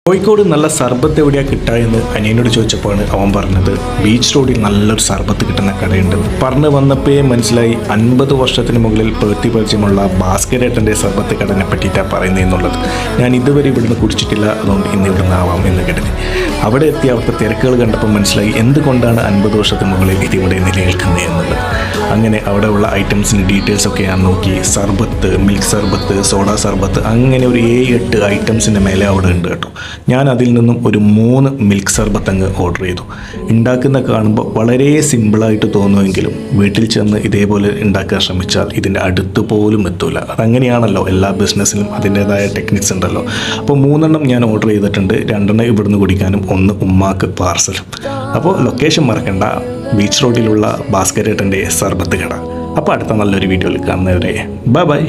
കോഴിക്കോട് നല്ല സർബത്ത് എവിടെയാണ് കിട്ടുക എന്ന് അനിയനോട് ചോദിച്ചപ്പോഴാണ് അവൻ പറഞ്ഞത് ബീച്ച് റോഡിൽ നല്ലൊരു സർബത്ത് കിട്ടുന്ന കടയുണ്ടെന്ന് പറഞ്ഞു വന്നപ്പോഴേ മനസ്സിലായി 50 വർഷത്തിന് മുകളിൽ പ്രവൃത്തി പരിചയമുള്ള ഭാസ്കരേട്ടൻ്റെ സർബത്ത് കടനെ പറ്റിയിട്ടാണ് പറയുന്നത് എന്നുള്ളത്. ഞാൻ ഇതുവരെ ഇവിടുന്ന് കുടിച്ചിട്ടില്ല, അതുകൊണ്ട് ഇന്ന് ഇവിടുന്ന് ആവാം എന്ന് കരുതി. അവിടെ എത്തി അവിടുത്തെ തിരക്കുകൾ കണ്ടപ്പോൾ മനസ്സിലായി എന്തുകൊണ്ടാണ് 50 വർഷത്തിന് മുകളിൽ ഇതിവിടെ നിലനിൽക്കുന്നത് എന്നുള്ളത്. അങ്ങനെ അവിടെയുള്ള ഐറ്റംസിൻ്റെ ഡീറ്റെയിൽസൊക്കെ ഞാൻ നോക്കി. സർബത്ത്, മിൽക്ക് സർബത്ത്, സോഡ സർബത്ത്, അങ്ങനെ ഒരു 7-8 ഐറ്റംസിൻ്റെ മേലെ അവിടെ ഉണ്ട് കേട്ടോ. ഞാൻ അതിൽ നിന്നും ഒരു 3 മിൽക്ക് സർബത്ത് അങ്ങ് ഓർഡർ ചെയ്തു. ഉണ്ടാക്കുന്ന കാണുമ്പോൾ വളരെ സിമ്പിളായിട്ട് തോന്നുമെങ്കിലും വീട്ടിൽ ചെന്ന് ഇതേപോലെ ഉണ്ടാക്കാൻ ശ്രമിച്ചാൽ ഇതിൻ്റെ അടുത്ത് പോലും എത്തൂല. അതങ്ങനെയാണല്ലോ, എല്ലാ ബിസിനസ്സിലും അതിൻ്റേതായ ടെക്നിക്സ് ഉണ്ടല്ലോ. അപ്പോൾ 3 ഞാൻ ഓർഡർ ചെയ്തിട്ടുണ്ട്. 2 ഇവിടുന്ന് കുടിക്കാനും 1 ഉമ്മാക്ക് പാർസലും. അപ്പോൾ ലൊക്കേഷൻ മറക്കണ്ട, ബീച്ച് റോഡിലുള്ള ഭാസ്കരേട്ടൻ്റെ സർബത്ത് കട. അപ്പോൾ അടുത്ത നല്ലൊരു വീഡിയോയിൽ കാണുന്നവരെ ബൈ ബൈ.